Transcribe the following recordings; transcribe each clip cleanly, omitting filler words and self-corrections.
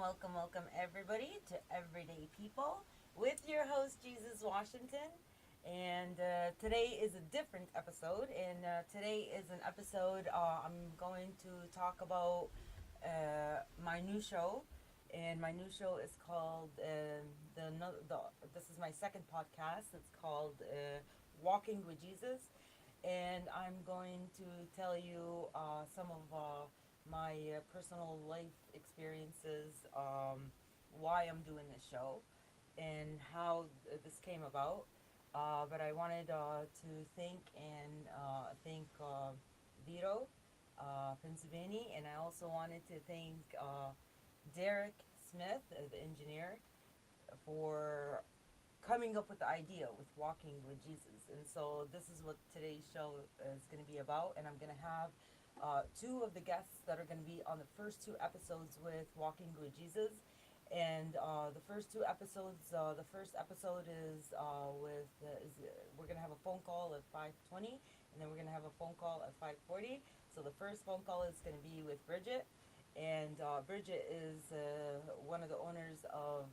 welcome everybody to Everyday People with your host Jesus Washington. And today is a different episode, and today is an episode I'm going to talk about my new show, and my new show is called the. This is my second podcast. It's called Walking with Jesus, and I'm going to tell you some of my personal life experiences, why I'm doing this show, and how this came about. But I wanted to thank Vito, Pennsylvania, and I also wanted to thank Derek Smith, the engineer, for coming up with the idea with walking with Jesus. And so this is what today's show is going to be about. And I'm going to have two of the guests that are going to be on the first two episodes with Walking with Jesus. And the first two episodes, the first episode is we're going to have a phone call at 5:20, and then we're going to have a phone call at 5:40. So the first phone call is going to be with Bridget, and Bridget is one of the owners of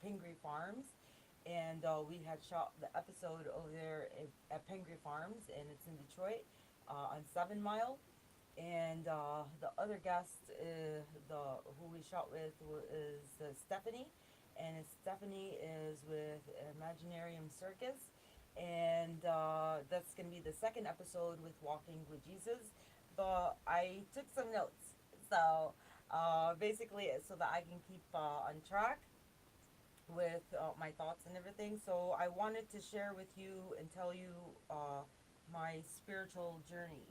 Pingree Farms, and we had shot the episode over there at Pingree Farms, and it's in Detroit on 7 Mile. And the other guest, the who we shot with, is Stephanie, and Stephanie is with Imaginarium Circus, and that's going to be the second episode with Walking with Jesus. But I took some notes, so basically, so that I can keep on track with my thoughts and everything. So I wanted to share with you and tell you my spiritual journey.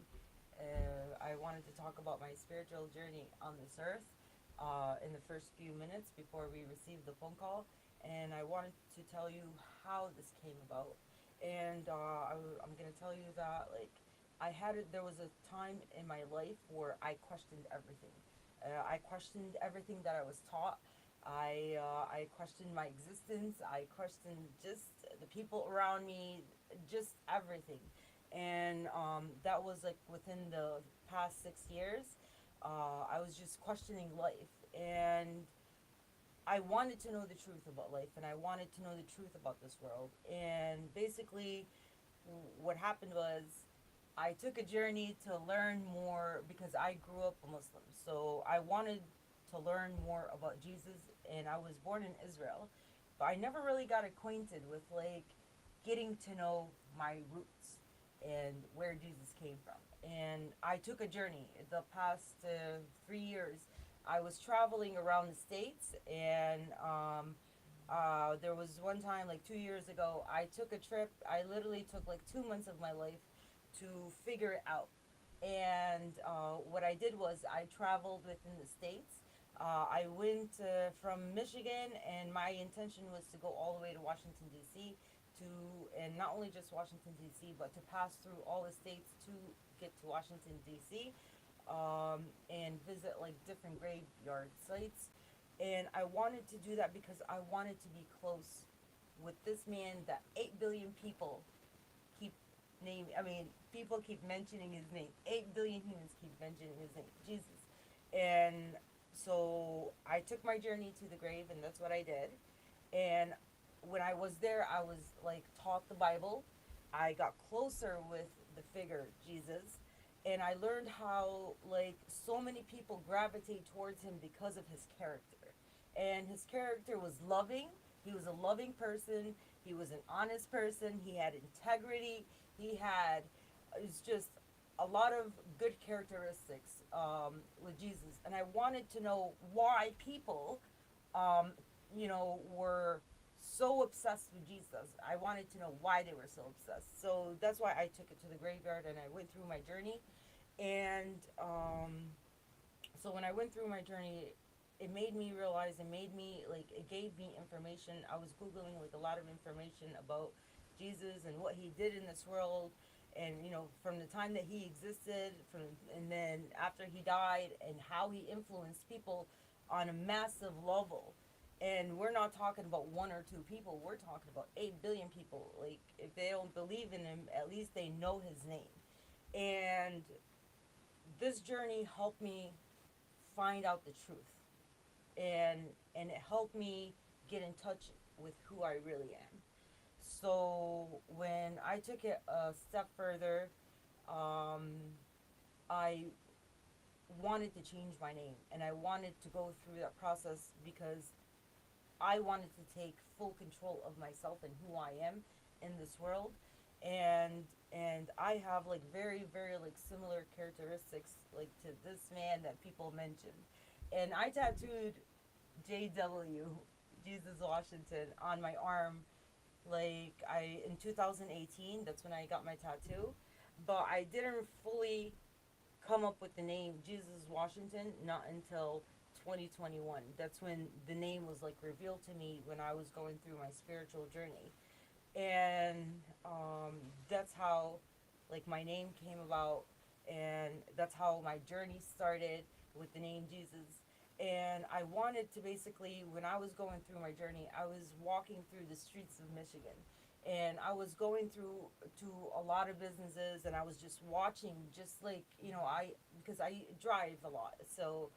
I wanted to talk about my spiritual journey on this earth in the first few minutes before we received the phone call, and I wanted to tell you how this came about. And I'm gonna tell you that there was a time in my life where I questioned everything. I questioned everything that I was taught. I questioned my existence. I questioned just the people around me, just everything. And that was like within the past 6 years. I was just questioning life, and I wanted to know the truth about life, and I wanted to know the truth about this world. And basically, what happened was I took a journey to learn more because I grew up a Muslim. So I wanted to learn more about Jesus, and I was born in Israel, but I never really got acquainted with getting to know my roots and where Jesus came from. And I took a journey. The past 3 years, I was traveling around the states, and there was one time, like 2 years ago, I took a trip. I literally took like 2 months of my life to figure it out. And what I did was I traveled within the states. I went from Michigan, and my intention was to go all the way to Washington, D.C., and not only just Washington, D.C., but to pass through all the states to get to Washington, D.C., and visit like different graveyard sites. And I wanted to do that because I wanted to be close with this man that 8 billion people keep people keep mentioning his name. 8 billion humans keep mentioning his name, Jesus. And so I took my journey to the grave, and that's what I did. And when I was there, I was like taught the Bible. I got closer with the figure Jesus, and I learned how so many people gravitate towards him because of his character. And his character was loving. He was a loving person. He was an honest person. He had integrity. It's just a lot of good characteristics with Jesus. And I wanted to know why people, were so obsessed with Jesus. I wanted to know why they were so obsessed. So that's why I took it to the graveyard, and I went through my journey. And so when I went through my journey, it made me realize, it gave me information. I was Googling a lot of information about Jesus and what he did in this world. And from the time that he existed, and then after he died, and how he influenced people on a massive level. And we're not talking about one or two people. We're talking about 8 billion people. If they don't believe in him, at least they know his name. And this journey helped me find out the truth. and it helped me get in touch with who I really am. So when I took it a step further, um, I wanted to change my name, and I wanted to go through that process because I wanted to take full control of myself and who I am in this world. And I have like very like similar characteristics like to this man that people mentioned. And I tattooed JW, Jesus Washington, on my arm, like I in 2018. That's when I got my tattoo, but I didn't fully come up with the name Jesus Washington not until 2021. That's when the name was like revealed to me when I was going through my spiritual journey. And that's how like my name came about, and that's how my journey started with the name Jesus. And I wanted to basically, when I was going through my journey, I was walking through the streets of Michigan, and I was going through to a lot of businesses, and I was just watching, just like I, because I drive a lot, so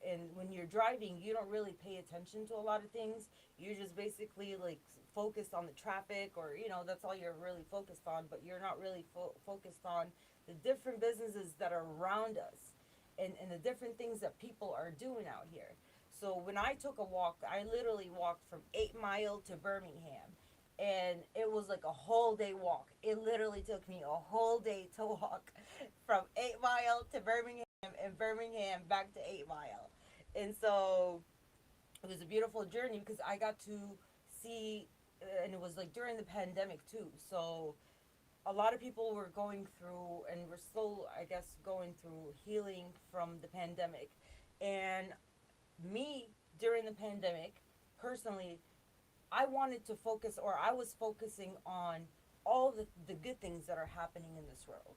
and when you're driving, you don't really pay attention to a lot of things. You're just basically like focused on the traffic, or that's all you're really focused on, but you're not really focused on the different businesses that are around us, and the different things that people are doing out here. So when I took a walk, I literally walked from 8 Mile to Birmingham, and it was like a whole day walk. It literally took me a whole day to walk from 8 Mile to Birmingham, and Birmingham back to 8 Mile. And so it was a beautiful journey because I got to see, and it was like during the pandemic too. So a lot of people were going through, and we're still, I guess, going through healing from the pandemic. And me, during the pandemic, personally, I wanted to focus, or I was focusing on all the good things that are happening in this world.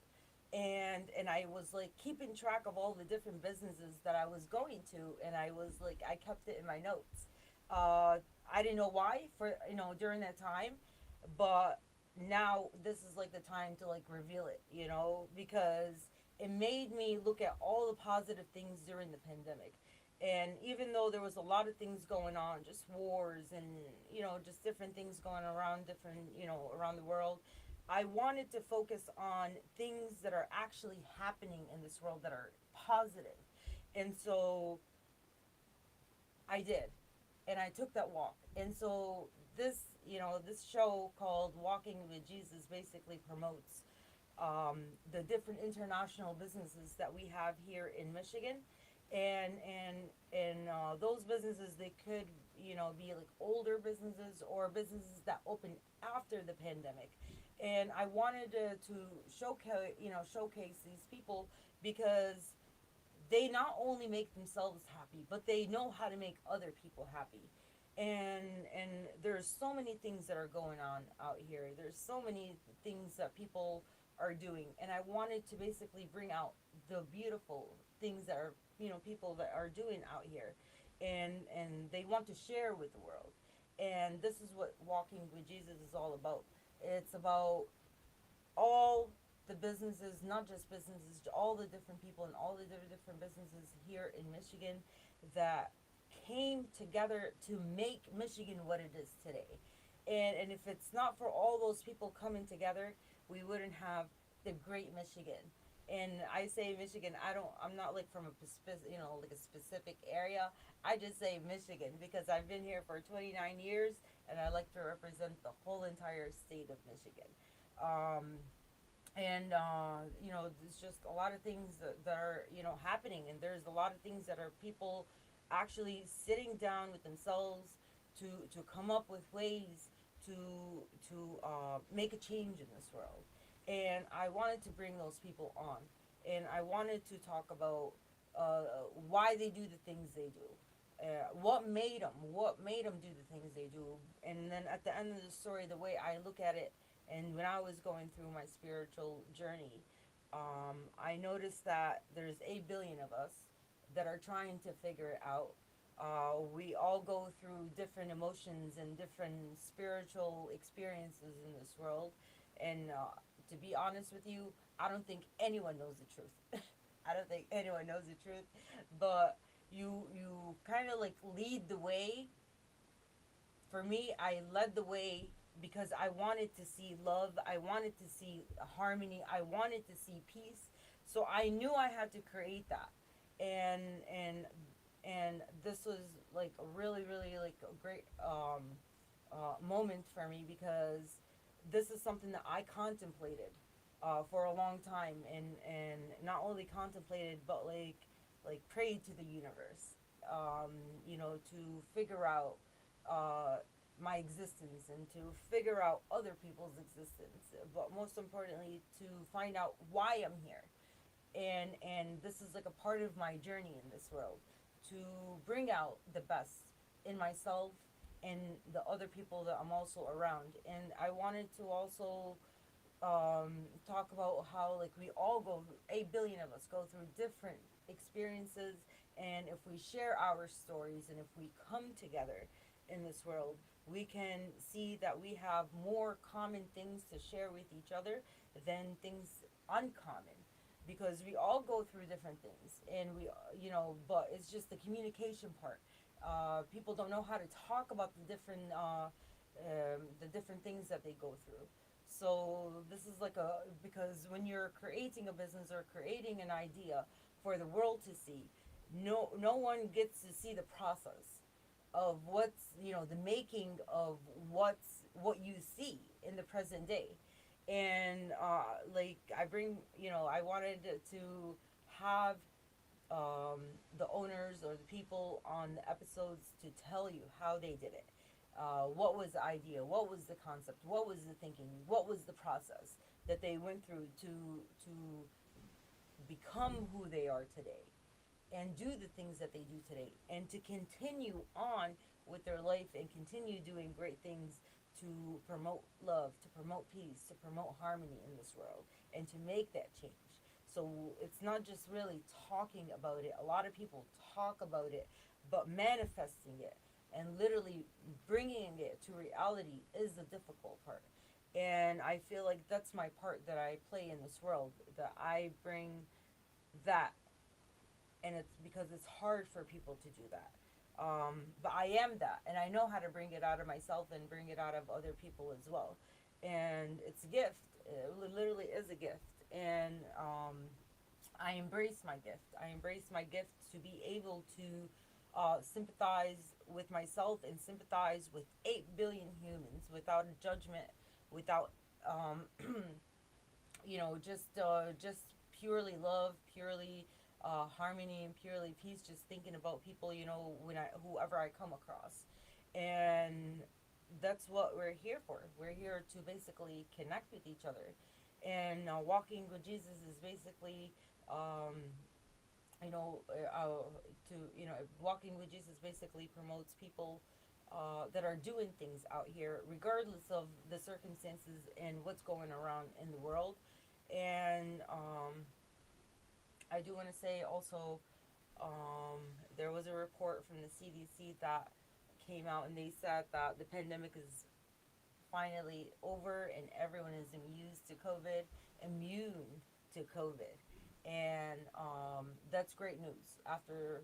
And I was like keeping track of all the different businesses that I was going to, and I was like, I kept it in my notes. I didn't know why for during that time, but now this is like the time to like reveal it, because it made me look at all the positive things during the pandemic. And even though there was a lot of things going on, just wars and just different things going around, different around the world, I wanted to focus on things that are actually happening in this world that are positive. And so I did, and I took that walk. And so this show called Walking with Jesus basically promotes the different international businesses that we have here in Michigan. And those businesses, they could be like older businesses or businesses that opened after the pandemic. And I wanted to showcase these people because they not only make themselves happy, but they know how to make other people happy. And there's so many things that are going on out here. There's so many things that people are doing, and I wanted to basically bring out the beautiful things that are people that are doing out here, and they want to share with the world. And this is what Walking with Jesus is all about. It's about all the businesses, not just businesses, all the different people and all the different businesses here in Michigan that came together to make Michigan what it is today. And if it's not for all those people coming together, we wouldn't have the great Michigan. And I say Michigan, I'm not like from a like a specific area. I just say Michigan because I've been here for 29 years, and I like to represent the whole entire state of Michigan. Um, and there's just a lot of things that are happening, and there's a lot of things that are people actually sitting down with themselves to come up with ways to make a change in this world. And I wanted to bring those people on, and I wanted to talk about why they do the things they do, what made them do the things they do. And then at the end of the story, the way I look at it, and when I was going through my spiritual journey, I noticed that there's 8 billion of us that are trying to figure it out. We all go through different emotions and different spiritual experiences in this world. And to be honest with you, I don't think anyone knows the truth. I don't think anyone knows the truth. But you kind of like lead the way. For me, I led the way because I wanted to see love, I wanted to see harmony, I wanted to see peace. So I knew I had to create that. And and this was like a really really like a great moment for me because this is something that I contemplated for a long time, and not only contemplated but like prayed to the universe, to figure out uh, my existence and to figure out other people's existence, but most importantly to find out why I'm here. And this is like a part of my journey in this world, to bring out the best in myself and the other people that I'm also around. And I wanted to also talk about how like we all go, 8 billion of us go through different experiences, and if we share our stories and if we come together in this world, we can see that we have more common things to share with each other than things uncommon, because we all go through different things, and but it's just the communication part. People don't know how to talk about the different things that they go through. So this is like a, because when you're creating a business or creating an idea for the world to see, no one gets to see the process of what's, the making of what you see in the present day. And like I bring, I wanted to have the owners or the people on the episodes to tell you how they did it. What was the idea? What was the concept? What was the thinking? What was the process that they went through to become who they are today and do the things that they do today, and to continue on with their life and continue doing great things to promote love, to promote peace, to promote harmony in this world, and to make that change. So it's not just really talking about it. A lot of people talk about it, but manifesting it and literally bringing it to reality is the difficult part. And I feel like that's my part that I play in this world, that I bring that. And it's because it's hard for people to do that. But I am that, and I know how to bring it out of myself and bring it out of other people as well. And it's a gift. It literally is a gift. And I embrace my gift. I embrace my gift to be able to sympathize with myself and sympathize with 8 billion humans without a judgment, without, um, just purely love, purely harmony, and purely peace. Just thinking about people, whoever I come across, and that's what we're here for. We're here to basically connect with each other, and walking with Jesus is basically, um, you know, to walking with Jesus basically promotes people that are doing things out here, regardless of the circumstances and what's going around in the world. And I do want to say also, there was a report from the CDC that came out, and they said that the pandemic is finally over and everyone is immune to COVID. And that's great news. After,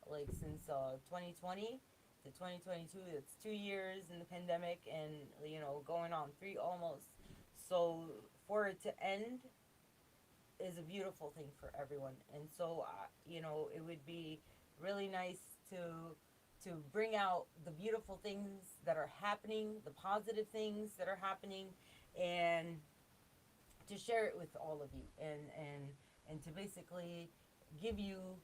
like, since 2020 to 2022, it's 2 years in the pandemic, and going on three almost. So for it to end is a beautiful thing for everyone. And so, it would be really nice to bring out the beautiful things that are happening, the positive things that are happening, and to share it with all of you, and to basically give you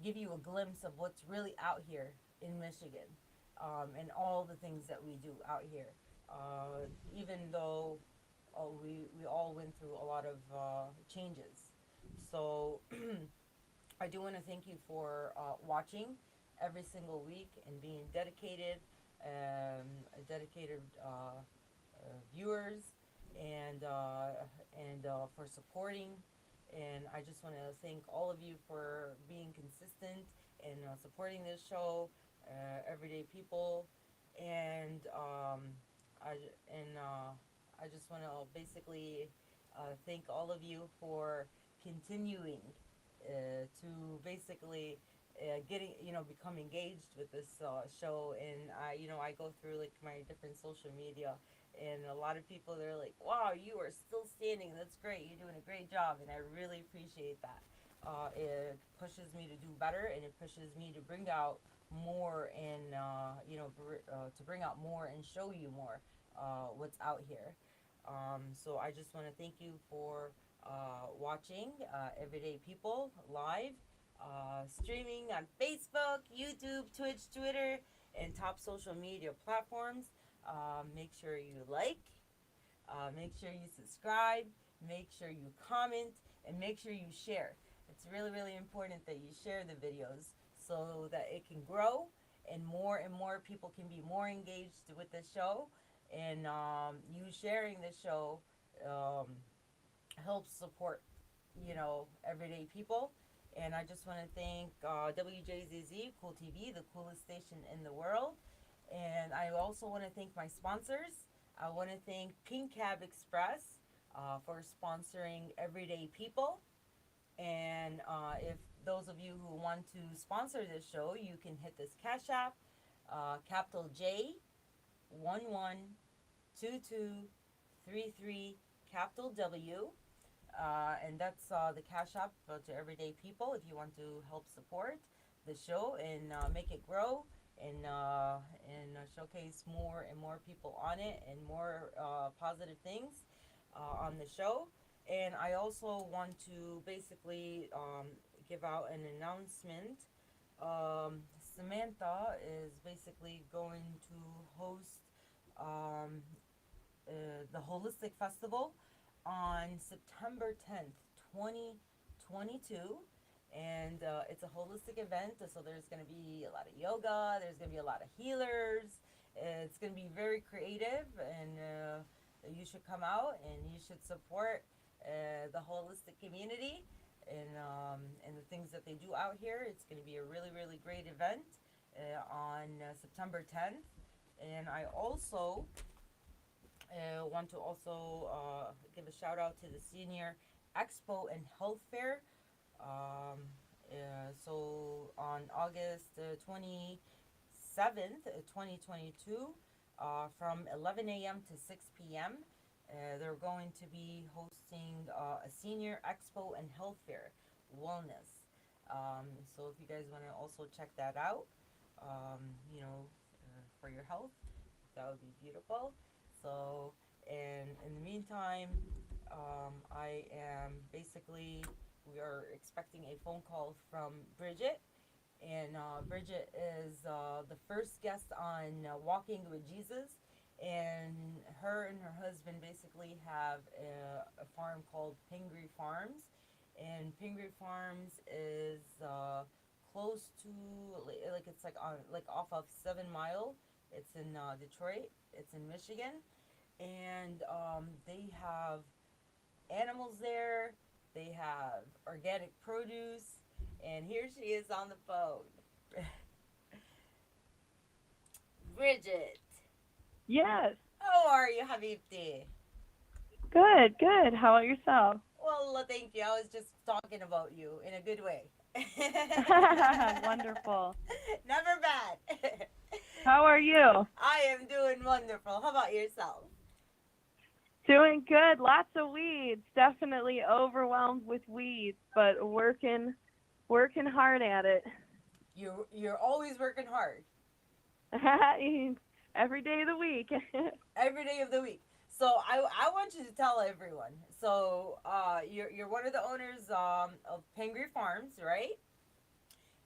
give you a glimpse of what's really out here in Michigan, and all the things that we do out here. Even though we all went through a lot of changes. So I do want to thank you for watching every single week and being dedicated viewers, and for supporting. And I just want to thank all of you for being consistent and supporting this show, everyday people. And I and I just want to basically thank all of you for continuing to basically getting, become engaged with this show. And I go through like my different social media, and a lot of people, they're like, wow, you are still standing, that's great, you're doing a great job. And I really appreciate that. It pushes me to do better, and it pushes me to bring out more, and to bring out more and show you more what's out here. So I just want to thank you for watching Everyday People Live, streaming on Facebook, YouTube, Twitch, Twitter, and top social media platforms. Make sure you like, make sure you subscribe, make sure you comment, and make sure you share. It's really, really important that you share the videos so that it can grow, and more people can be more engaged with the show. And you sharing the show um, helps support, everyday people. And I just want to thank WJZZ, Cool TV, the coolest station in the world. And I also want to thank my sponsors. I want to thank Pink Cab Express for sponsoring Everyday People. And if those of you who want to sponsor this show, you can hit this Cash App, capital J 112233, capital W. And that's the Cash App to Everyday People if you want to help support the show and make it grow, and showcase more and more people on it, and more positive things on the show. And I also want to basically give out an announcement. Samantha is basically going to host um, the Holistic Festival on September 10th, 2022. And it's a holistic event, so there's going to be a lot of yoga, there's going to be a lot of healers. It's going to be very creative, and you should come out and you should support the holistic community, and the things that they do out here. It's going to be a really, really great event on September 10th. And I also want to also give a shout out to the Senior Expo and Health Fair. So on August 27th, 2022, from 11 a.m. to 6 p.m., they're going to be hosting a Senior Expo and Health Fair Wellness. So if you guys want to also check that out, for your health, that would be beautiful. So, and in the meantime, I am basically, we are expecting a phone call from Bridget. And Bridget is the first guest on Walking with Jesus. And her husband basically have a farm called Pingree Farms. And Pingree Farms is close to, like, it's like on, like, off of 7 Mile. It's in Detroit. It's in Michigan. And they have animals there. They have organic produce. And here she is on the phone. Bridget. Yes. How are you, Habibti? Good, good. How about yourself? Well, thank you. I was just talking about you in a good way. Wonderful. Never bad. How are you? I am doing wonderful. How about yourself? Doing good. Lots of weeds. Definitely overwhelmed with weeds, but working hard at it. You're always working hard. Every day of the week. Every day of the week. So I want you to tell everyone. So you're one of the owners of Pengree Farms, right?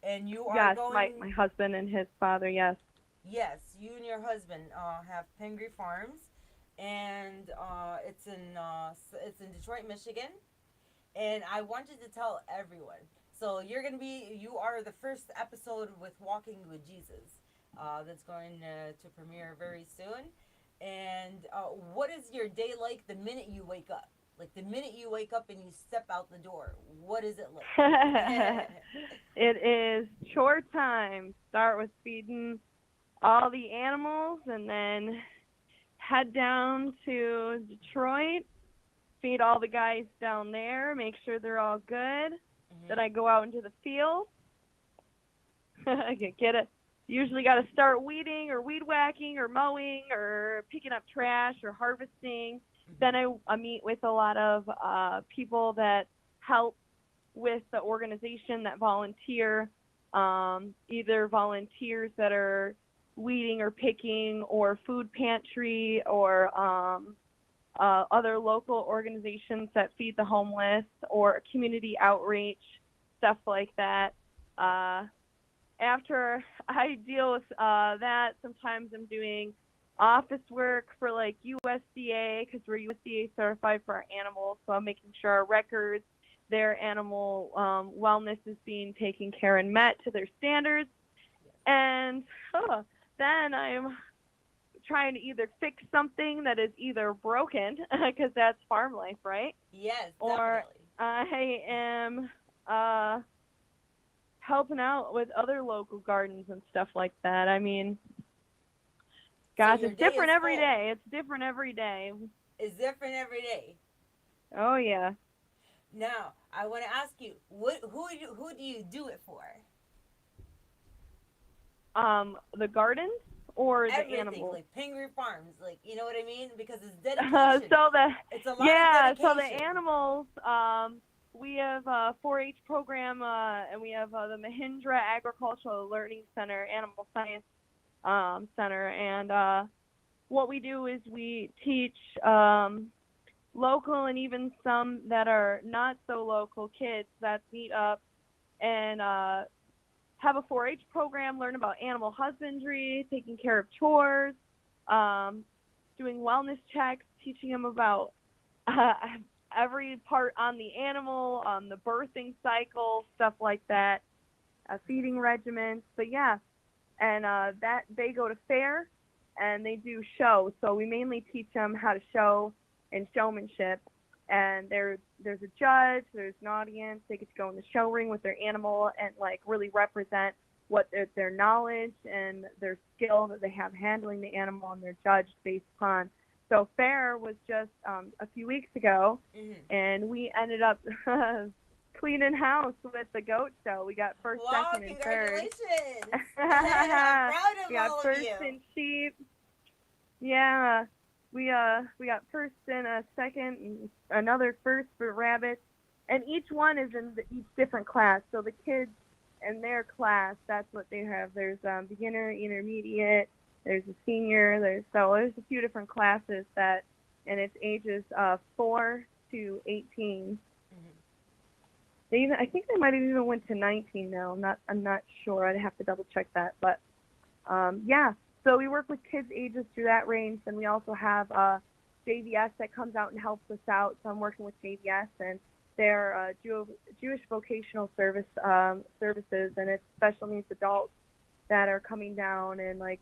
And you are Yes, going. my husband and his father, yes. Yes, you and your husband have Pengree Farms, and it's in Detroit, Michigan. And I want you to tell everyone. So you are the first episode with Walking with Jesus, that's going to premiere very soon. And what is your day like the minute you wake up? Like the minute you wake up and you step out the door, what is it like? It is chore time. Start with feeding all the animals and then head down to Detroit, feed all the guys down there, make sure they're all good, Then I go out into the field. I get it. Usually got to start weeding or weed whacking or mowing or picking up trash or harvesting. Then I meet with a lot of people that help with the organization that volunteer, either volunteers that are weeding or picking or food pantry or other local organizations that feed the homeless or community outreach, stuff like that. After I deal with that, sometimes I'm doing office work for like USDA because we're USDA certified for our animals. So I'm making sure our records, their animal wellness is being taken care and met to their standards. And then I'm trying to either fix something that is either broken because that's farm life, right? Yes, or definitely. I am helping out with other local gardens and stuff like that. I mean, So gosh, your it's day is different every full. day. It's different every day. It's different every day. Oh yeah. Now, I want to ask you, who do you do it for? The gardens or the Everything, animals? like Penguin Farms, like you know what I mean? Because it's so dedication. the It's a lot of so the dedication. animals, we have a 4-H program, and we have the Mahindra Agricultural Learning Center, Animal Science Center, and what we do is we teach local and even some that are not so local kids that meet up and have a 4-H program, learn about animal husbandry, taking care of chores, doing wellness checks, teaching them about every part on the animal, the birthing cycle, stuff like that, feeding regimens. But yeah, and that they go to fair and they do shows. So we mainly teach them how to show and showmanship. And there's a judge, there's an audience. They get to go in the show ring with their animal and like really represent what their knowledge and their skill that they have handling the animal, and they're judged based upon. So fair was just a few weeks ago, and we ended up cleaning house with the goat show. We got first, Wow, second, and third. congratulations! I'm proud of We got all of first you. in sheep. Yeah, we got first and a second, and another first for rabbits, and each one is in each different class. So the kids in their class, that's what they have. There's beginner, intermediate. There's a senior. There's a few different classes that, and it's ages 4 to 18. I think they might have even went to 19 now. I'm not sure. I'd have to double check that. But yeah, so we work with kids ages through that range, and we also have JVS that comes out and helps us out. So I'm working with JVS, and they're Jewish vocational services, and it's special needs adults that are coming down and like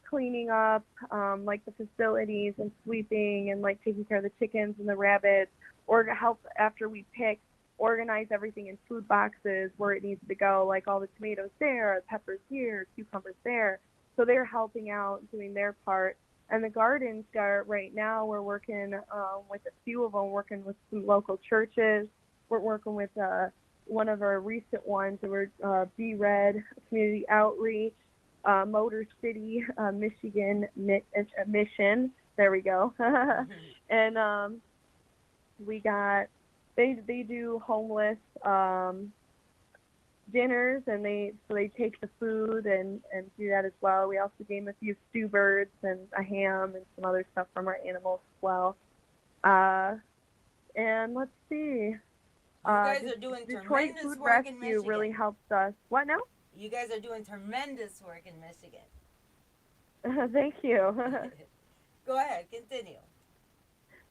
cleaning up like the facilities and sweeping and like taking care of the chickens and the rabbits, or to help after we pick, organize everything in food boxes where it needs to go, like all the tomatoes there, peppers here, cucumbers there. So they're helping out, doing their part. And the gardens are right now, we're working with a few of them, working with some local churches. We're working with one of our recent ones, we're Be Red Community Outreach, Motor City, Michigan Mission. There we go. And we got, they do homeless dinners, and they take the food and do that as well. We also gave them a few stew birds and a ham and some other stuff from our animals as well. And let's see. You guys are doing Detroit tremendous Food work in Rescue Michigan. really helps us. What now? You guys are doing tremendous work in Michigan. Thank you. Go ahead, continue.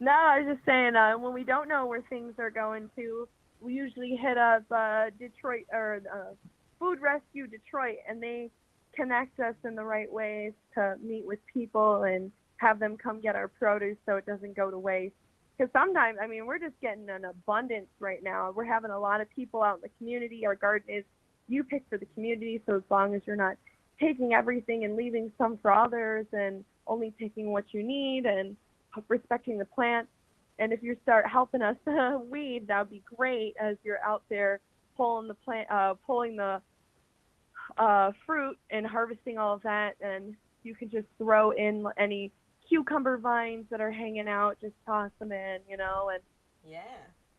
No, I was just saying, when we don't know where things are going to, we usually hit up Detroit or Food Rescue Detroit, and they connect us in the right ways to meet with people and have them come get our produce so it doesn't go to waste. Because sometimes, I mean, we're just getting an abundance right now. We're having a lot of people out in the community. Our garden is, you pick for the community, so as long as you're not taking everything and leaving some for others and only taking what you need and respecting the plants. And if you start helping us weed, that would be great as you're out there pulling the fruit and harvesting all of that, and you can just throw in any cucumber vines that are hanging out, just toss them in, and Yeah.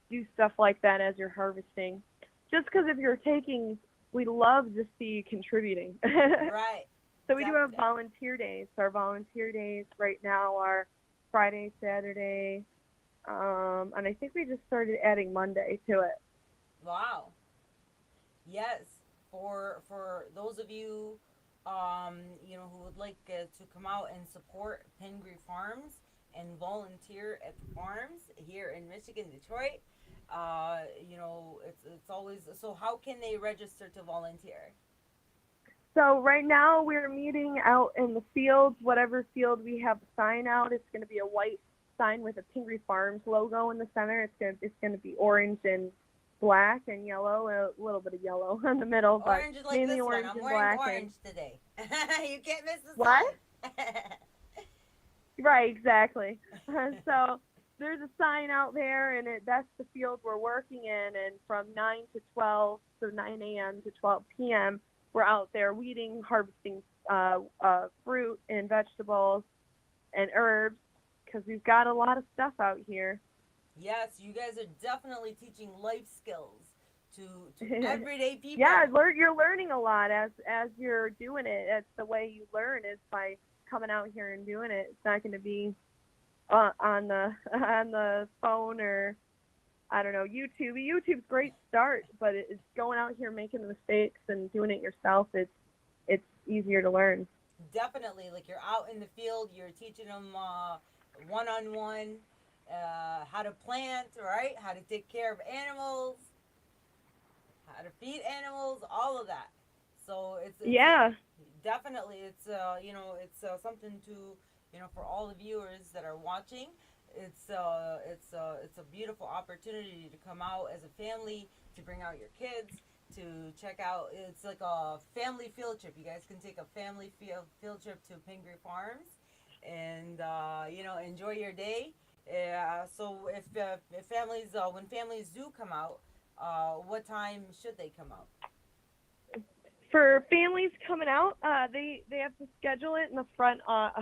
do stuff like that as you're harvesting. Just because if you're taking, we love to see you contributing. Right. So we do have Definitely. volunteer days. Our volunteer days right now are Friday, Saturday, and I think we just started adding Monday to it. Wow. Yes. For those of you, who would like to come out and support Pingree Farms and volunteer at the farms here in Michigan, Detroit, it's always so. How can they register to volunteer? So right now we're meeting out in the fields, whatever field we have a sign out. It's going to be a white sign with a Pingree Farms logo in the center. It's going to be orange and black and yellow, a little bit of yellow in the middle, but Orange is like mainly this one. orange I'm and wearing black. And orange today. You can't miss the what? sign. Right, exactly. So there's a sign out there, and that's the field we're working in. And from 9 to 12, so 9 a.m. to 12 p.m., we're out there weeding, harvesting fruit and vegetables and herbs because we've got a lot of stuff out here. Yes, you guys are definitely teaching life skills to everyday Yeah, people. you're learning a lot as you're doing it. It's the way you learn is by coming out here and doing it. It's not going to be on the on the phone or I don't know YouTube. YouTube's a great start, but it's going out here making the mistakes and doing it yourself. It's easier to learn. Definitely, like you're out in the field, you're teaching them one on one how to plant, right? How to take care of animals, how to feed animals, all of that. So it's Yeah, definitely it's something to for all the viewers that are watching. It's a beautiful opportunity to come out as a family, to bring out your kids, to check out. It's like a family field trip. You guys can take a family field trip to Pingree Farms, and enjoy your day. So if families when families do come out, what time should they come out? for families coming out, they have to schedule it in the front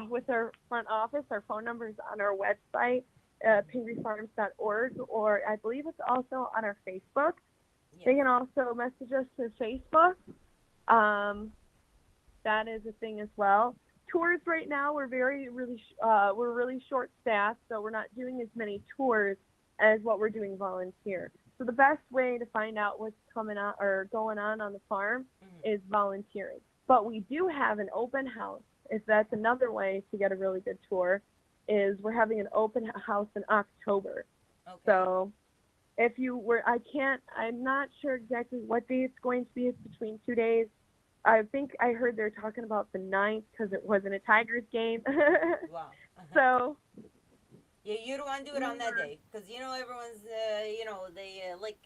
with our front office. Our phone number is on our website, pingreefarms.org, or I believe it's also on our Facebook. Yes. They can also message us through Facebook. Um, that is a thing as well. Tours right now we're really short staffed, so we're not doing as many tours as what we're doing volunteer. So the best way to find out what's coming on or going on the farm Mm-hmm. is volunteering. But we do have an open house. If that's another way to get a really good tour, is we're having an open house in October. Okay. So if you were, I'm not sure exactly what day it's going to be. It's between 2 days. I think I heard they're talking about the 9th because it wasn't a Tigers game. Wow. So Yeah, you don't want to do it we on that were day because everyone's they like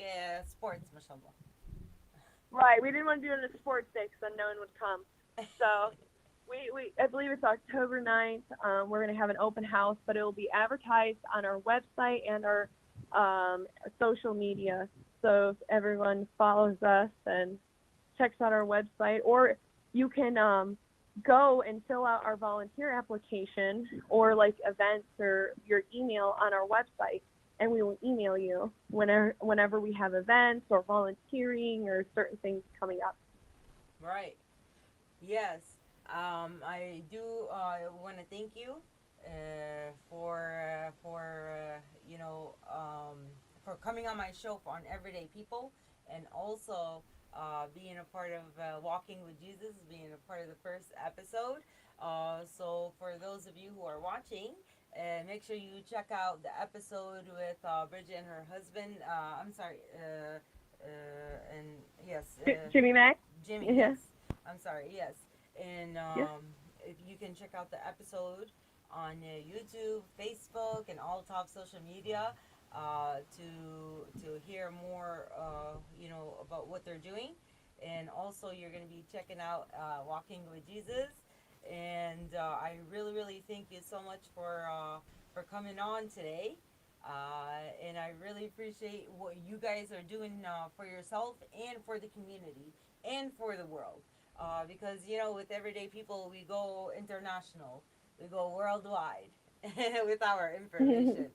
sports, mashallah. right. We didn't want to do it on a sports day because then no one would come. So we I believe it's October 9th. We're going to have an open house, but it will be advertised on our website and our social media. So if everyone follows us and checks out our website, or you can go and fill out our volunteer application or like events or your email on our website, and we will email you whenever we have events or volunteering or certain things coming up. Right. Yes. I do want to thank you for coming on my show on Everyday People, and also being a part of Walking with Jesus, being a part of the first episode. So for those of you who are watching, make sure you check out the episode with Bridget and her husband. I'm sorry. And yes, Jimmy Mack? Jimmy. Yeah. Yes, I'm sorry. Yes, and Yes. if you can check out the episode on YouTube, Facebook, and all top social media to hear more, about what they're doing, and also you're going to be checking out Walking with Jesus, and I really, really thank you so much for coming on today. And I really appreciate what you guys are doing for yourself and for the community and for the world. Because, with everyday people, we go international, we go worldwide with our information.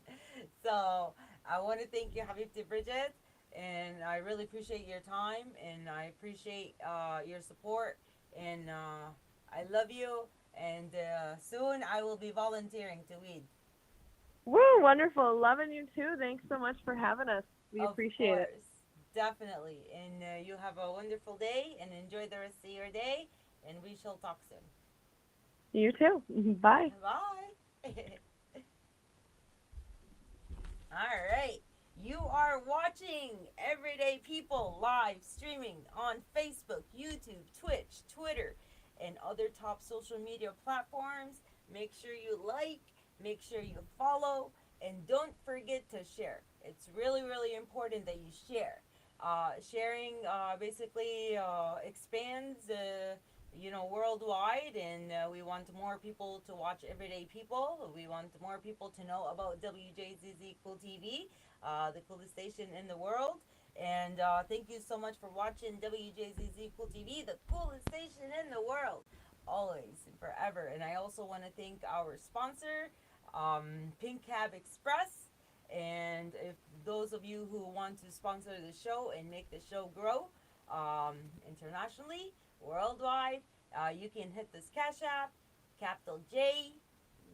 So I want to thank you, Habibti Bridget, and I really appreciate your time, and I appreciate your support, and I love you. And soon I will be volunteering to weed. Woo, wonderful. Loving you too. Thanks so much for having us. We Of appreciate it. course, definitely. And you have a wonderful day, and enjoy the rest of your day. And we shall talk soon. You too. Bye. Bye. All right. You are watching Everyday People live streaming on Facebook, YouTube, Twitch, Twitter, and other top social media platforms. Make sure you like, make sure you follow, and don't forget to share. It's really, really important that you share. Sharing basically expands, worldwide, and we want more people to watch Everyday People. We want more people to know about WJZZ Cool TV, the coolest station in the world. And thank you so much for watching WJZZ Cool TV, the coolest station in the world, always and forever. And I also want to thank our sponsor, Pink Cab Express. And if those of you who want to sponsor the show and make the show grow internationally, worldwide, you can hit this Cash App, capital J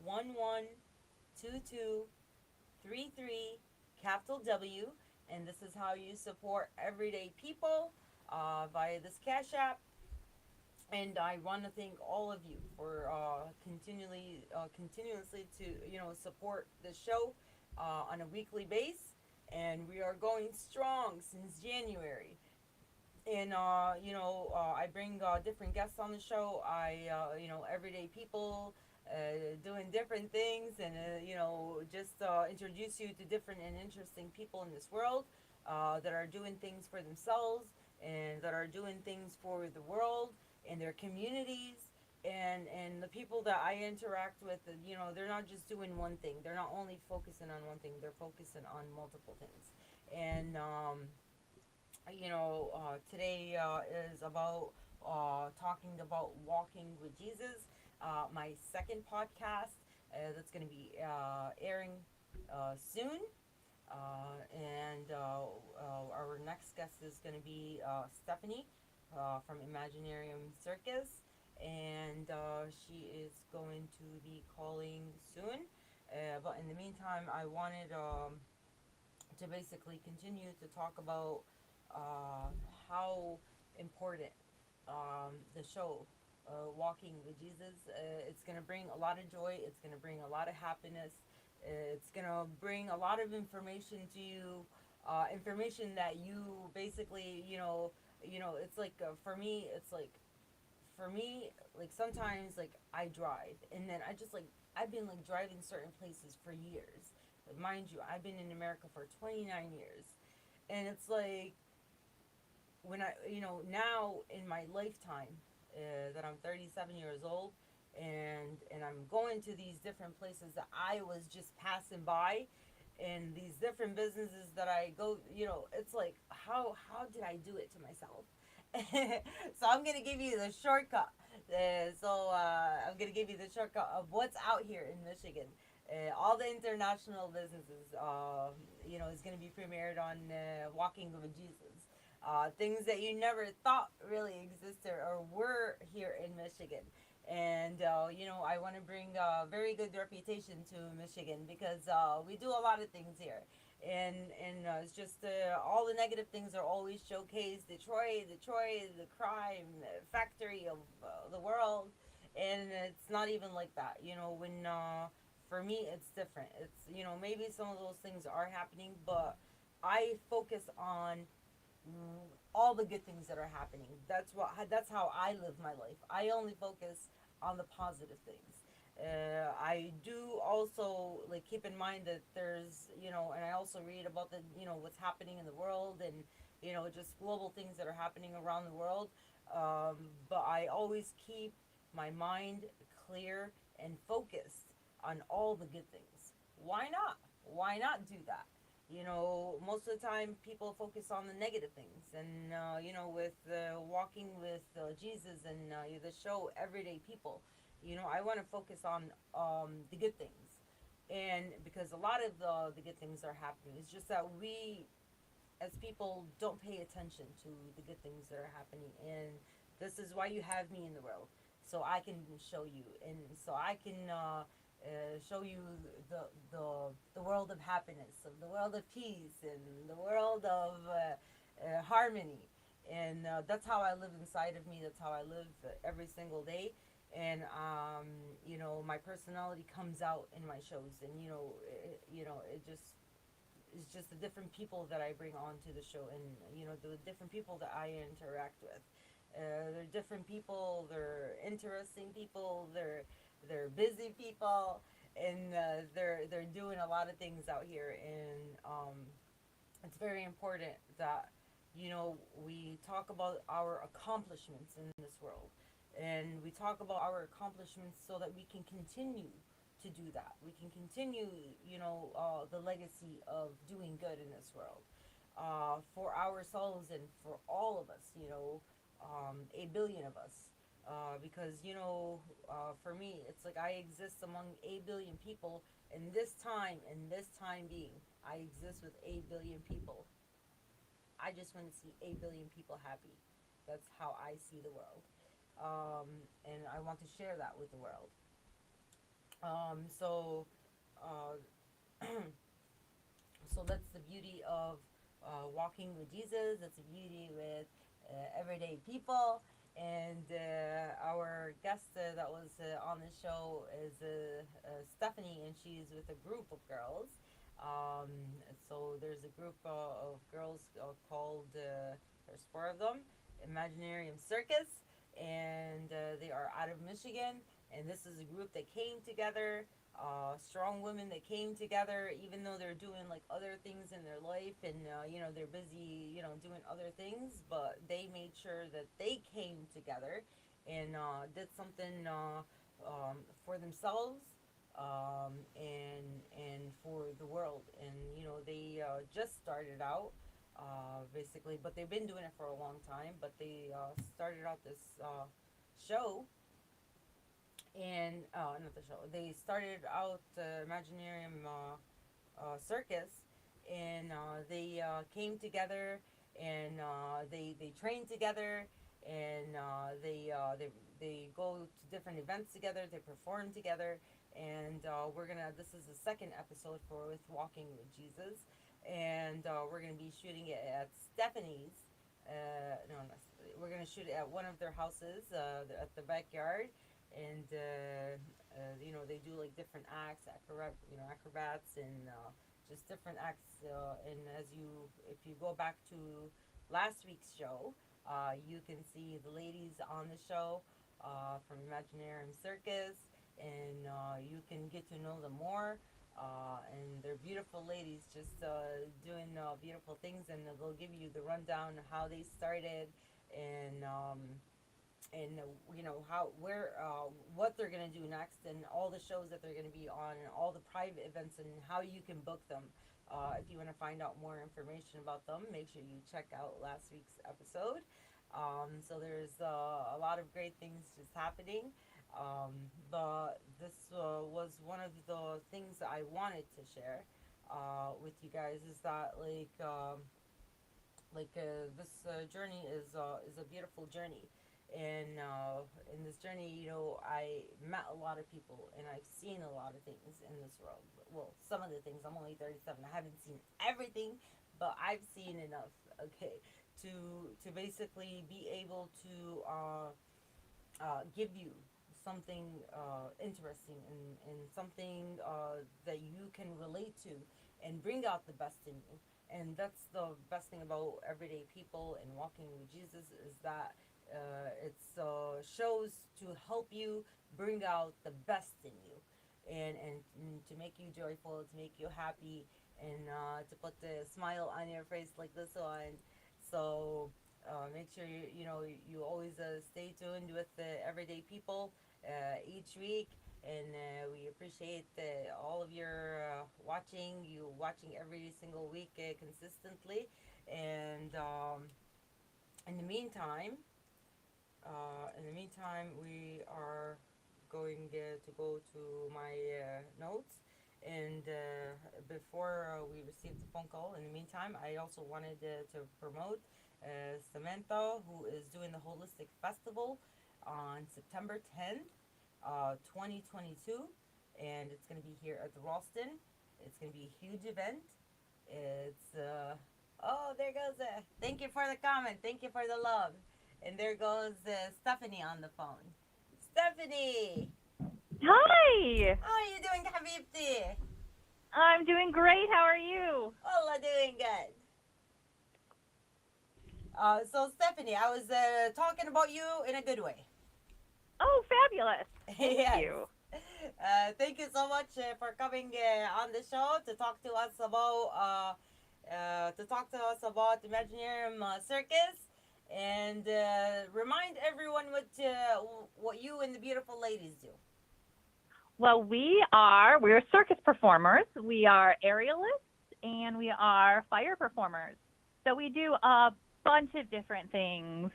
112233, capital W, and this is how you support everyday people via this Cash App. And I want to thank all of you for continuously to support the show on a weekly base, and we are going strong since January. And I bring different guests on the show. Everyday people doing different things, and just introduce you to different and interesting people in this world that are doing things for themselves and that are doing things for the world and their communities. And the people that I interact with, they're not just doing one thing. They're not only focusing on one thing. They're focusing on multiple things. And today is about talking about walking with Jesus, my second podcast that's going to be airing soon. And our next guest is going to be Stephanie from Imaginarium Circus. And she is going to be calling soon. But in the meantime, I wanted to basically continue to talk about uh, how important the show, Walking with Jesus, it's going to bring a lot of joy, it's going to bring a lot of happiness, it's going to bring a lot of information to you, information that you basically, it's like for me, like sometimes like I drive and then I've been like driving certain places for years. Mind you, I've been in America for 29 years. And it's like when now in my lifetime that I'm 37 years old, and I'm going to these different places that I was just passing by, and these different businesses that I go, it's like how did I do it to myself? So I'm gonna give you the shortcut. I'm gonna give you the shortcut of what's out here in Michigan. All the international businesses, is gonna be premiered on Walking with Jesus. Things that you never thought really existed or were here in Michigan. And I want to bring a very good reputation to Michigan because we do a lot of things here, and it's just all the negative things are always showcased. Detroit, the crime factory of the world, and it's not even like that. When for me it's different. It's maybe some of those things are happening, but I focus on all the good things that are happening. That's how I live my life. I only focus on the positive things. I do also like keep in mind that there's and I also read about the what's happening in the world, and just global things that are happening around the world. But I always keep my mind clear and focused on all the good things. why not? Why not do that? Most of the time people focus on the negative things, and with walking with Jesus and the show Everyday People, I want to focus on the good things, and because a lot of the good things are happening. It's just that we as people don't pay attention to the good things that are happening, and this is why you have me in the world, so I can show you, and so I can show you the world of happiness, of the world of peace, and the world of harmony, and that's how I live inside of me. That's how I live every single day, and my personality comes out in my shows, and it just it's just the different people that I bring onto the show, and the different people that I interact with. They're different people. They're interesting people. They're busy people, and they're doing a lot of things out here. And it's very important that we talk about our accomplishments in this world, and we talk about our accomplishments so that we can continue to do that. We can continue, the legacy of doing good in this world, for ourselves and for all of us. 8 billion of us. Because for me, it's like I exist among 8 billion people in this time being. I exist with 8 billion people. I just want to see 8 billion people happy. That's how I see the world, and I want to share that with the world. So, uh, so that's the beauty of walking with Jesus. That's the beauty with everyday people. And our guest that was on the show is Stephanie, and she's with a group of girls. Um, so there's a group of girls called, there's four of them, Imaginarium Circus, and they are out of Michigan. And this is a group that came together, strong women that came together, even though they're doing like other things in their life, and they're busy, doing other things, but they made sure that they came together and did something for themselves, and for the world. And they just started out, basically, but they've been doing it for a long time. But they started out this show, and not the show. They started out Imaginarium Circus, and they came together, and they train together, and they go to different events together. They perform together, and we're gonna. This is the second episode for with Walking with Jesus, and we're gonna be shooting it at Stephanie's. No, not, we're gonna shoot it at one of their houses, at the backyard, and they do like different acts, acrobats, and just different acts. And if you go back to last week's show, you can see the ladies on the show from Imaginarium Circus, and you can get to know them more. And they're beautiful ladies, just doing beautiful things, and they'll give you the rundown of how they started, and how where what they're gonna do next, and all the shows that they're gonna be on, and all the private events, and how you can book them. If you want to find out more information about them, make sure you check out last week's episode. So there's a lot of great things just happening. But this was one of the things that I wanted to share with you guys, is that this journey is a beautiful journey, and in this journey, I met a lot of people, and I've seen a lot of things in this world. Well, some of the things. I'm only 37. I haven't seen everything, but I've seen enough. Okay, to basically be able to give you something interesting, and something that you can relate to, and bring out the best in you. And that's the best thing about everyday people and walking with Jesus, is that it's shows to help you bring out the best in you, and to make you joyful, to make you happy, and to put the smile on your face like this one. So make sure you always stay tuned with the everyday people each week, and we appreciate all of your watching every single week consistently. And in the meantime, we are going to go to my notes. And before we receive the phone call, in the meantime, I also wanted to promote Samantha, who is doing the Holistic Festival on September 10th, 2022. And it's going to be here at the Ralston. It's going to be a huge event. It's, oh, there goes, thank you for the comment. Thank you for the love. And there goes Stephanie on the phone. Stephanie! Hi! How are you doing, Habibti? I'm doing great. How are you? Wallah, doing good. So, Stephanie, I was talking about you in a good way. Oh, fabulous. Thank Yes. you. Thank you so much for coming on the show to talk to us about Imaginarium Circus, and remind everyone what you and the beautiful ladies do. Well, we're circus performers. We are aerialists and we are fire performers. So we do a bunch of different things.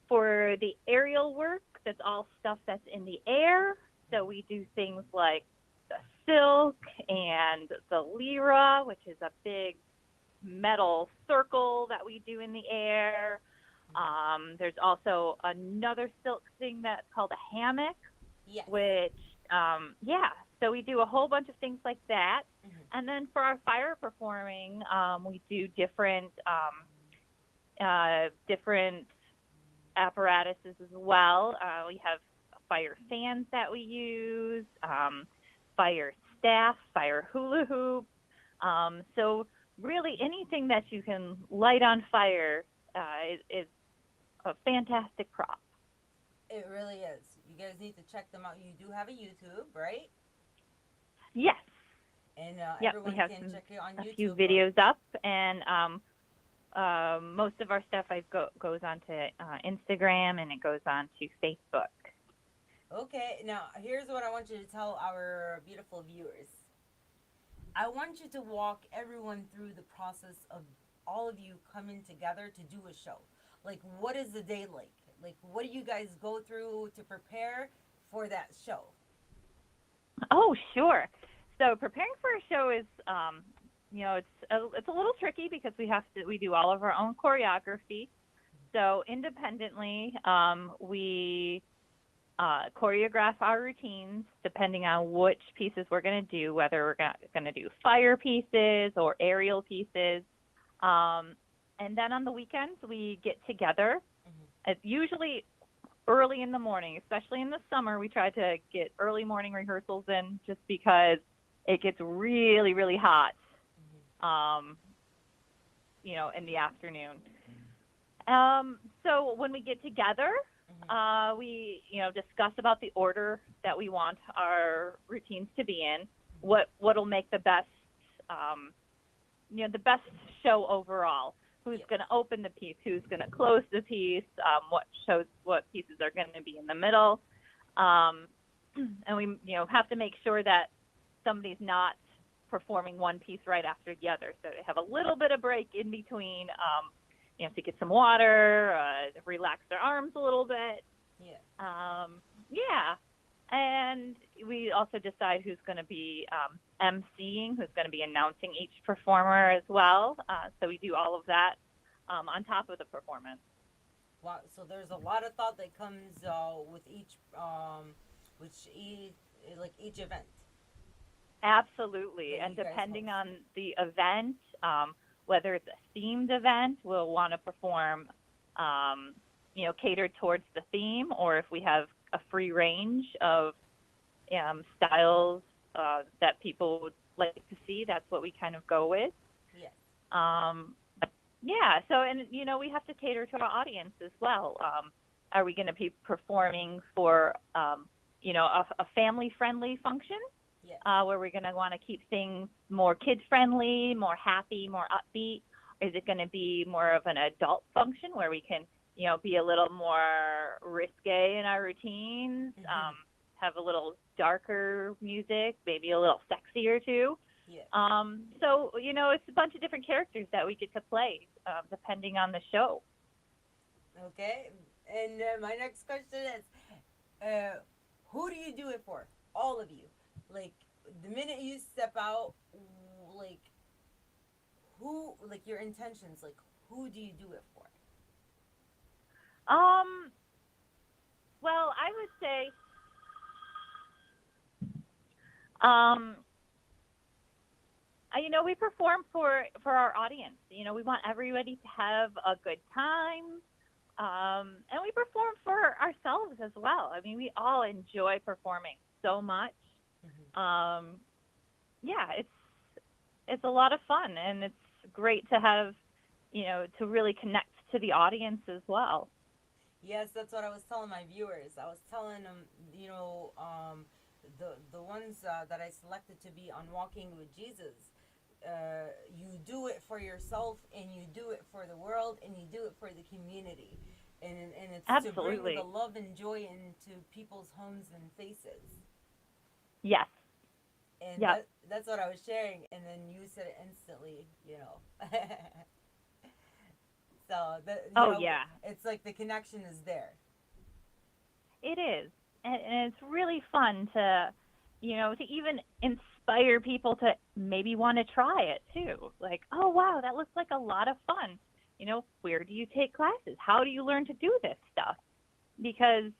For the aerial work, that's all stuff that's in the air. So we do things like the silk and the lyra, which is a big metal circle that we do in the air. There's also another silk thing that's called a hammock, Yes. which, so we do a whole bunch of things like that. Mm-hmm. And then for our fire performing, we do different apparatuses as well. We have fire fans that we use, fire staff, fire hula hoop. So really anything that you can light on fire is a fantastic prop. It really is. You guys need to check them out. You do have a YouTube, right? Yes. And Yep, everyone we have can check you on a YouTube. few videos up, and most of our stuff goes onto Instagram and it goes onto Facebook. Okay, now here's what I want you to tell our beautiful viewers. I want you to walk everyone through the process of all of you coming together to do a show. Like, what is the day like? Like, what do you guys go through to prepare for that show? Oh, sure. So preparing for a show is, it's a little tricky because we do all of our own choreography. So independently, we choreograph our routines depending on which pieces we're going to do, whether we're going to do fire pieces or aerial pieces. And then on the weekends, we get together. It's usually early in the morning, especially in the summer. We try to get early morning rehearsals in just because it gets really, really hot, in the afternoon. So when we get together, we, discuss about the order that we want our routines to be in, what'll make the best, the best show overall. Who's going to open the piece? Who's going to close the piece? What pieces are going to be in the middle? And we, have to make sure that somebody's not performing one piece right after the other. So they have a little bit of break in between, to get some water, relax their arms a little bit. And we also decide who's going to be emceeing, who's going to be announcing each performer as well. So we do all of that on top of the performance. Wow! So there's a lot of thought that comes with each event. Absolutely, and depending on the event, whether it's a themed event, we'll want to perform, catered towards the theme, or if we have a free range of styles that people would like to see, that's what we kind of go with. Yes. So, and, we have to cater to our audience as well. Are we going to be performing for, a family-friendly function? Yes. Where we're going to want to keep things more kid-friendly, more happy, more upbeat? Is it going to be more of an adult function where we can, be a little more risque in our routines, have a little darker music, maybe a little sexier too. Yeah. So, it's a bunch of different characters that we get to play, depending on the show. Okay. And my next question is, who do you do it for? All of you. Like the minute you step out, like who, like your intentions, like who do you do it for? Um, well, I would say, um, we perform for our audience. We want everybody to have a good time. And we perform for ourselves as well. I mean, we all enjoy performing so much. Mm-hmm. Yeah, it's a lot of fun, and it's great to have, to really connect to the audience as well. Yes, that's what I was telling my viewers. I was telling them, the ones that I selected to be on Walking with Jesus. You do it for yourself, and you do it for the world, and you do it for the community, and it's to bring Absolutely. the love and joy into people's homes and faces. Yes. And Yep. that's what I was sharing, and then you said it instantly. So Yeah. it's like the connection is there. It is, and it's really fun to, to even inspire people to maybe want to try it too. Like, oh wow, that looks like a lot of fun. Where do you take classes? How do you learn to do this stuff? Because,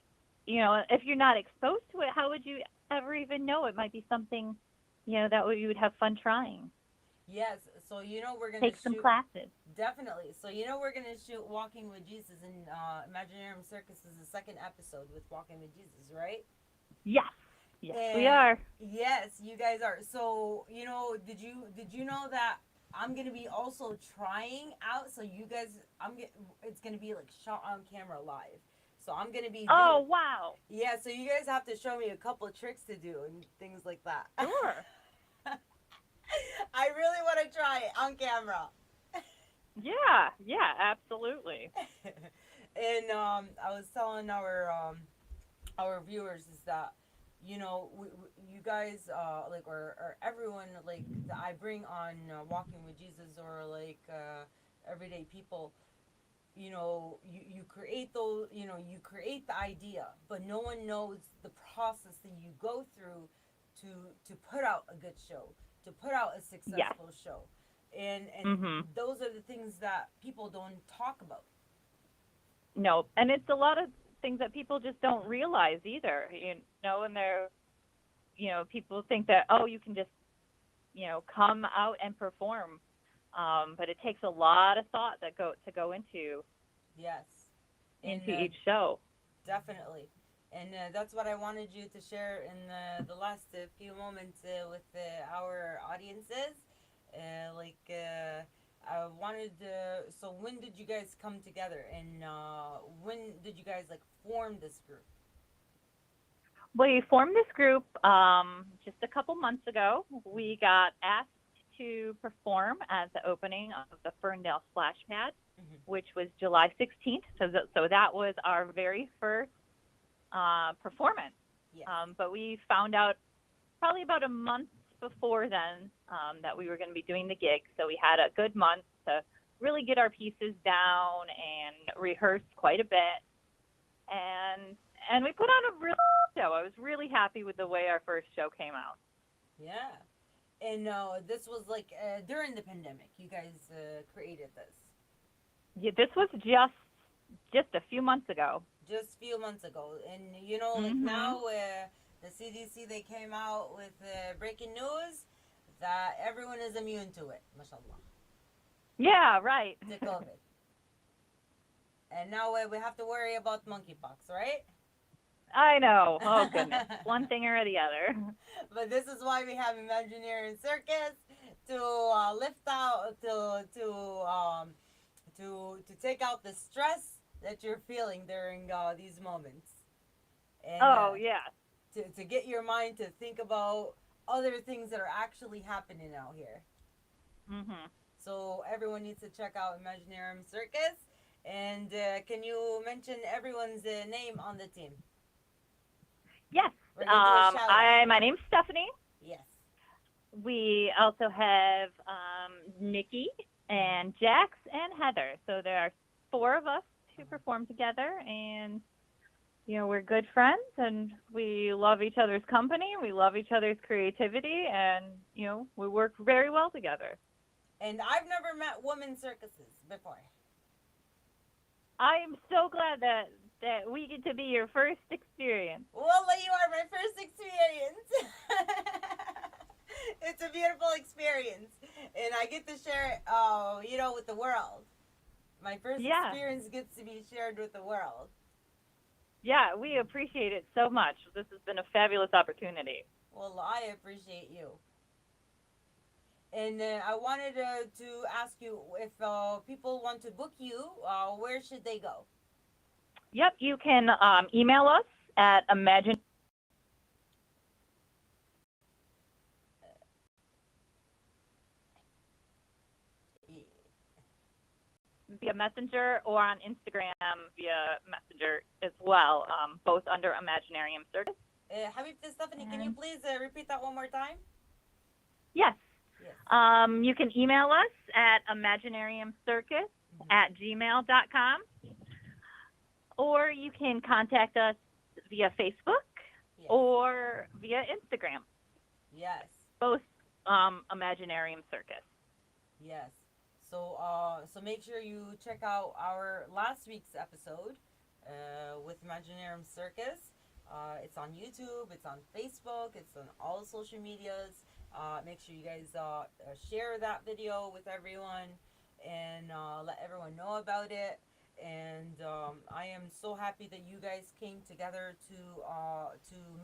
if you're not exposed to it, how would you ever even know it might be something, that you would have fun trying? Yes, so we're gonna Take some shoot. classes. Definitely. So we're gonna shoot Walking with Jesus, and Imaginarium Circus is the second episode with Walking with Jesus, right? Yes. Yes, we And are. yes, you guys are. So did you know that I'm gonna be also trying out? So you guys, it's gonna be like shot on camera live. So I'm gonna be Oh, doing. wow. Yeah, so you guys have to show me a couple of tricks to do and things like that. Sure. I really want to try it on camera. Yeah, absolutely. And I was telling our viewers is that you guys or everyone like that I bring on Walking with Jesus or like everyday people. You create those. You create the idea, but no one knows the process that you go through to put out a good show, to put out a Yes. successful show, and Mhm. those are the things that people don't talk about. No, and it's a lot of things that people just don't realize either. And they're, people think that, oh, you can just, come out and perform. But it takes a lot of thought that go Yes, and into each show. definitely, and that's what I wanted you to share in the last few moments with our audiences. I wanted. So when did you guys come together, and when did you guys like form this group? We formed this group just a couple months ago. We got asked to perform at the opening of the Ferndale Splash Pad, Mm-hmm. which was July 16th. So that was our very first performance. Yes. But we found out probably about a month before then that we were going to be doing the gig. So we had a good month to really get our pieces down and rehearse quite a bit. And we put on a real show. I was really happy with the way our first show came out. Yeah. And this was like during the pandemic. You guys created this. Yeah, this was just a few months ago. Just a few months ago, and like Mhm. now the CDC they came out with breaking news that everyone is immune to it, mashallah, Yeah, right. to COVID. And now we have to worry about monkeypox, right? I know. Oh goodness, one thing or the other. But this is why we have Imaginarium Circus to lift out to take out the stress that you're feeling during these moments, and Oh yeah. to get your mind to think about other things that are actually happening out here. Mhm. So everyone needs to check out Imaginarium Circus. And can you mention everyone's name on the team? Yes. We're gonna do a shout out. My name's Stephanie. Yes. We also have Nikki and Jax and Heather. So there are four of us who perform together, and we're good friends, and we love each other's company. We love each other's creativity, and we work very well together. And I've never met women circuses before. I'm so glad that we get to be your first experience. Well, you are my first experience. It's a beautiful experience, and I get to share it, with the world. My first experience gets to be shared with the world. Yeah, we appreciate it so much. This has been a fabulous opportunity. Well, I appreciate you. And I wanted to ask you if people want to book you, where should they go? Yep, you can email us at via Messenger or on Instagram via Messenger as well, both under Imaginarium Circus. Habibti Stephanie, can you please repeat that one more time? Yes. You can email us at imaginariumcircus@gmail.com, or you can contact us via Facebook or via Instagram. Yes. Both Imaginarium Circus. Yes. So make sure you check out our last week's episode with Imaginarium Circus. It's on YouTube, it's on Facebook, it's on all social medias. Make sure you guys share that video with everyone and let everyone know about it. And I am so happy that you guys came together to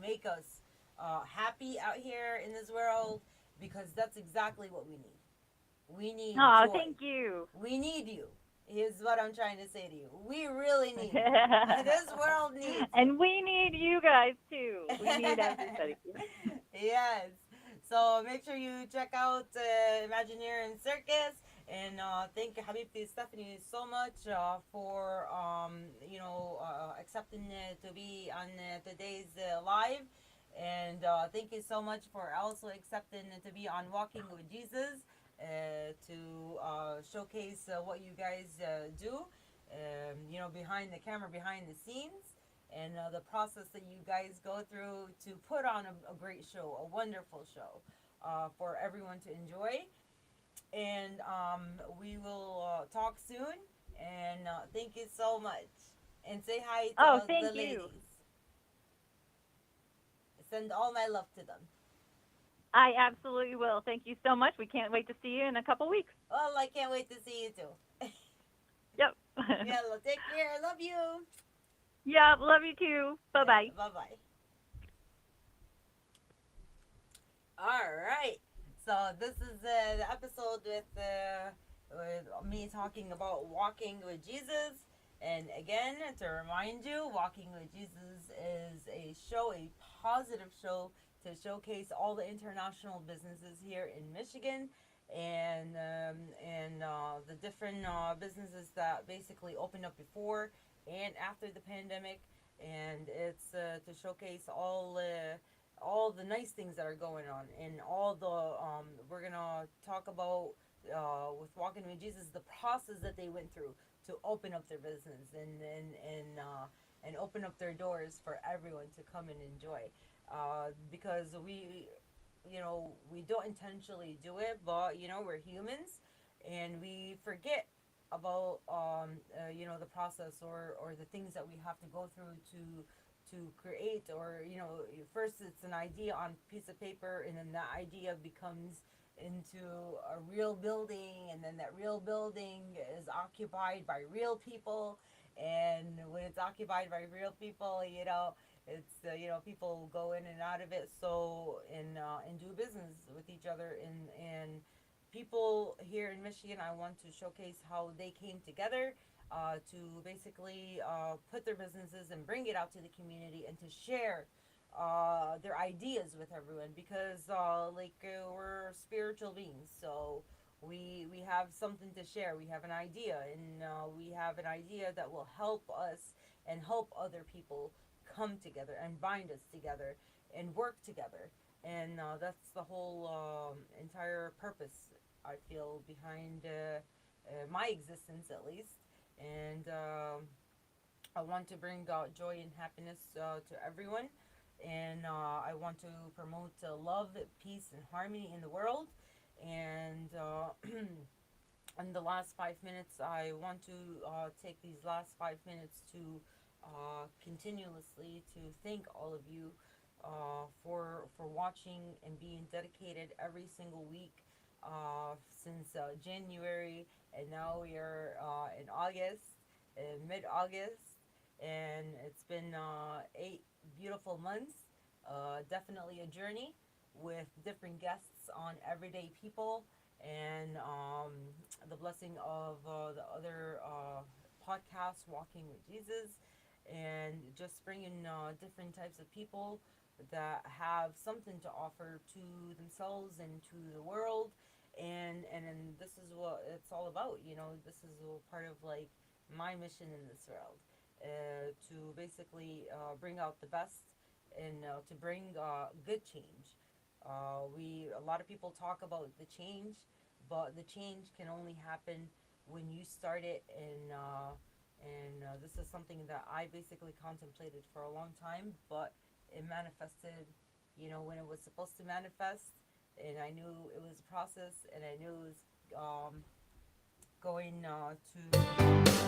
make us happy out here in this world, because that's exactly what we need. We need joy. Thank you. We need you, is what I'm trying to say to you. We really need you. This world needs you. And we need you guys, too. We need everybody. Yes. So make sure you check out Imaginarium Circus. And thank you, Habibti Stephanie, so much for, accepting to be on today's live. And thank you so much for also accepting to be on Walking with Jesus. To showcase what you guys do, behind the camera, behind the scenes, and the process that you guys go through to put on a great show, a wonderful show for everyone to enjoy. And we will talk soon, and thank you so much. And say hi to the ladies. You. Send all my love to them. I absolutely will. Thank you so much. We can't wait to see you in a couple weeks. Well, I can't wait to see you too. Yep. Yeah, well, take care. Love you. Yeah, love you too. Bye-bye. Yeah, bye-bye. All right. So this is the episode with me talking about Walking with Jesus. And again, to remind you, Walking with Jesus is a show, a positive show, to showcase all the international businesses here in Michigan, and the different businesses that basically opened up before and after the pandemic. And it's to showcase all the nice things that are going on, and all the we're gonna talk about with Walking with Jesus, the process that they went through to open up their business and open up their doors for everyone to come and enjoy. Because we don't intentionally do it, but we're humans, and we forget about the process or the things that we have to go through to create, or first it's an idea on a piece of paper, and then that idea becomes into a real building, and then that real building is occupied by real people, and when it's occupied by real people, it's people go in and out of it, so and do business with each other, and people here in Michigan, I want to showcase how they came together to basically put their businesses and bring it out to the community, and to share their ideas with everyone, because we're spiritual beings, so we have something to share. We have an idea, and we have an idea that will help us and help other people come together and bind us together. and work together. And that's the whole entire purpose I feel behind my existence, at least. And I want to bring joy and happiness to everyone. And I want to promote love, peace, and harmony in the world. And in the last 5 minutes, I want to take these last 5 minutes to continuously to thank all of you for watching and being dedicated every single week since January, and now we are in August, mid August, and it's been 8 beautiful months. Definitely a journey with different guests on everyday people, and the blessing of the other podcasts, Walking with Jesus, and just bringing different types of people that have something to offer to themselves and to the world. And this is what it's all about. This is part of like my mission in this world, to basically bring out the best and to bring good change. A lot of people talk about the change, but the change can only happen when you start it. And this is something that I basically contemplated for a long time, but it manifested, when it was supposed to manifest. And I knew it was a process, and I knew it was going to